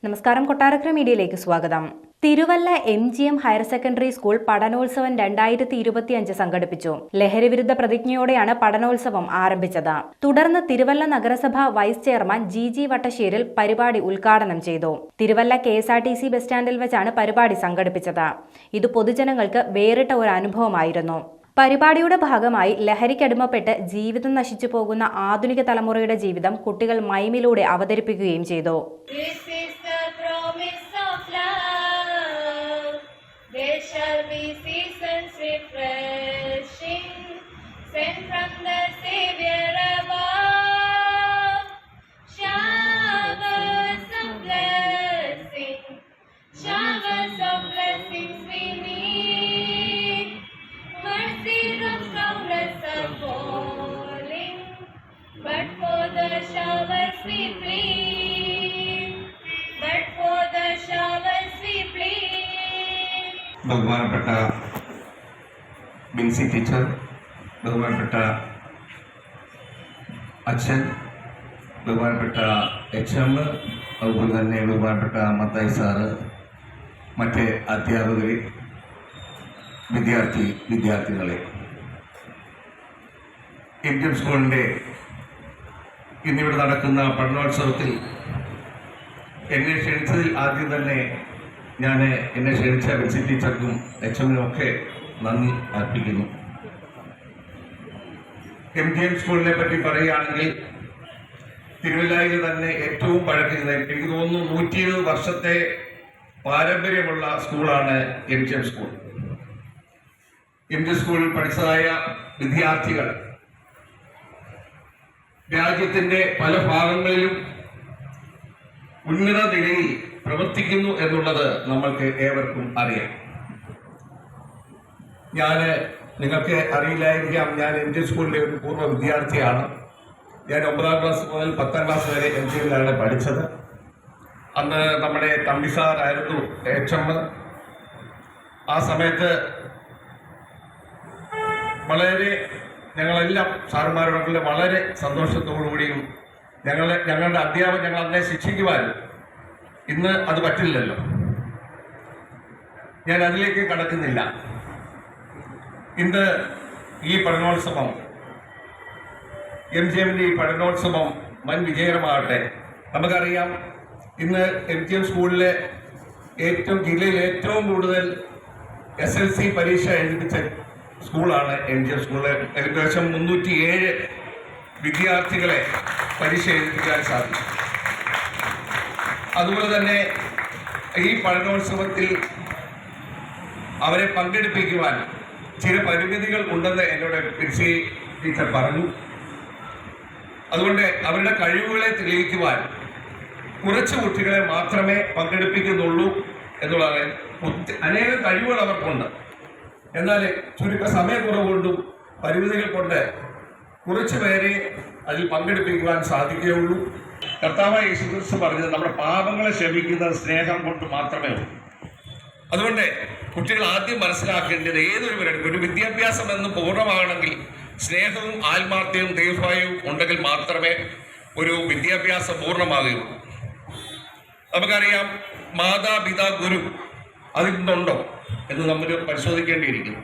നമസ്കാരം, കൊട്ടാരക്കര മീഡിയയിലേക്ക് സ്വാഗതം. Thiruvalla MGM higher secondary school പഠനോത്സവം 2025 സംഘടിപ്പിച്ചു. ലഹരിവിരുദ്ധ പ്രതിജ്ഞയോടെയാണ് പഠനോത്സവം ആരംഭിച്ചത്. തുടർന്ന് തിരുവല്ല നഗരസഭ വൈസ് ചെയർമാൻ GG വട്ടശ്ശേരിൽ പരിപാടി ഉദ്ഘാടനം ചെയ്തു. തിരുവല്ല KSRTC ബസ് സ്റ്റാൻഡിൽ വെച്ചാണ് പരിപാടി സംഘടിപ്പിച്ചത്. ഇത് പൊതുജനങ്ങൾക്ക് വേറിട്ട ഒരു അനുഭവമായിരുന്നു. പരിപാടിയുടെ ഭാഗമായി ലഹരിക്കടിമപ്പെട്ട് ജീവിതം നശിച്ചു പോകുന്ന ആധുനിക തലമുറയുടെ ജീവിതം കുട്ടികൾ മൈമിലൂടെ അവതരിപ്പിക്കുകയും ചെയ്തു. ബഹുമാനപ്പെട്ട ബിൻസി ടീച്ചർ, ബഹുമാനപ്പെട്ട അച്ഛൻ, ബഹുമാനപ്പെട്ട HM, അതുപോലെ തന്നെ ബഹുമാനപ്പെട്ട മത്തായി സാറ്, മറ്റ് അധ്യാപകർ, വിദ്യാർത്ഥികളെ, MGM സ്കൂളിൻ്റെ ഇന്നിവിടെ നടക്കുന്ന പഠനോത്സവത്തിൽ എന്നെ ക്ഷണിച്ചതിൽ ആദ്യം തന്നെ എന്നെ ക്ഷണിച്ച ബിൻസി ടീച്ചർക്കും HM-നും ഒക്കെ നന്ദി അർപ്പിക്കുന്നു. MGM സ്കൂളിനെ പറ്റി പറയുകയാണെങ്കിൽ തിരുവല്ലയിൽ തന്നെ ഏറ്റവും പഴക്കുന്നത്, എനിക്ക് തോന്നുന്നു 120 വർഷത്തെ പാരമ്പര്യമുള്ള സ്കൂളാണ് MGM സ്കൂൾ. MGM സ്കൂളിൽ പഠിച്ചതായ വിദ്യാർത്ഥികൾ രാജ്യത്തിന്റെ പല ഭാഗങ്ങളിലും ഉന്നത നിലയിൽ പ്രവർത്തിക്കുന്നു എന്നുള്ളത് നമ്മൾക്ക് ഏവർക്കും അറിയാം. നിങ്ങൾക്ക് അറിയില്ലായിരിക്കാം, ഞാൻ MGM സ്കൂളിലെ ഒരു പൂർവ്വ വിദ്യാർത്ഥിയാണ്. ഞാൻ 9ാം ക്ലാസ് മുതൽ 10ാം ക്ലാസ് വരെ MGM-ലാണ് പഠിച്ചത്. അന്ന് നമ്മുടെ തമ്പി സാറായിരുന്നു HM. ആ സമയത്ത് വളരെ ഞങ്ങളെല്ലാം സാറുമാരോടൊക്കെ വളരെ സന്തോഷത്തോടുകൂടിയും ഞങ്ങളുടെ അധ്യാപകർ ഞങ്ങൾ അതിനെ ശിക്ഷിക്കുവാനും, ഇന്ന് അത് പറ്റില്ലല്ലോ, ഞാൻ അതിലേക്ക് കടക്കുന്നില്ല. ഇന്ന് ഈ പഠനോത്സവം, MGM-ന്റെ ഈ പഠനോത്സവം വൻ വിജയകരമാകട്ടെ. നമുക്കറിയാം, ഇന്ന് MGM സ്കൂളിലെ ജില്ലയിൽ ഏറ്റവും കൂടുതൽ SLC പരീക്ഷ എഴുതിപ്പിച്ച സ്കൂളാണ് MGM സ്കൂള്. ഏകദേശം 307 വിദ്യാർത്ഥികളെ പരീക്ഷ എഴുതിപ്പിക്കാൻ സാധിക്കും. അതുപോലെ തന്നെ ഈ പഠനോത്സവത്തിൽ അവരെ പങ്കെടുപ്പിക്കുവാൻ ചില പരിമിതികൾ ഉണ്ടെന്ന് എന്നോട് ബിൻസി ടീച്ചർ പറഞ്ഞു. അതുകൊണ്ട് അവരുടെ കഴിവുകളെ തെളിയിക്കുവാൻ കുറച്ച് കുട്ടികളെ മാത്രമേ പങ്കെടുപ്പിക്കുന്നുള്ളൂ എന്നുള്ളത്. അനേകം കഴിവുകൾ അവർക്കുണ്ട്, എന്നാൽ ചുരുക്ക സമയക്കുറവുകൊണ്ടും പരിമിതികൾ കൊണ്ട് കുറച്ച് പേരെ അതിൽ പങ്കെടുപ്പിക്കുവാൻ സാധിക്കുകയുള്ളൂ. കർത്താവായ യേശുക്രിസ്തു പറഞ്ഞത് നമ്മുടെ പാപങ്ങളെ ക്ഷമിക്കുന്ന സ്നേഹം കൊണ്ട് മാത്രമേ ഉള്ളൂ. അതുകൊണ്ട് കുട്ടികൾ ആദ്യം മനസ്സിലാക്കേണ്ടത്, ഏതൊരുവരും ഒരു വിദ്യാഭ്യാസം എന്ന് പൂർണ്ണമാകണമെങ്കിൽ സ്നേഹവും ആത്മാർത്ഥ്യവും ദൈവഭയവും ഉണ്ടെങ്കിൽ മാത്രമേ ഒരു വിദ്യാഭ്യാസം പൂർണ്ണമാകുകയുള്ളൂ. നമുക്കറിയാം, മാതാപിതാ ഗുരു അതിൽ നിന്നുണ്ടോ എന്ന് നമ്മൾ പരിശോധിക്കേണ്ടിയിരിക്കുന്നു.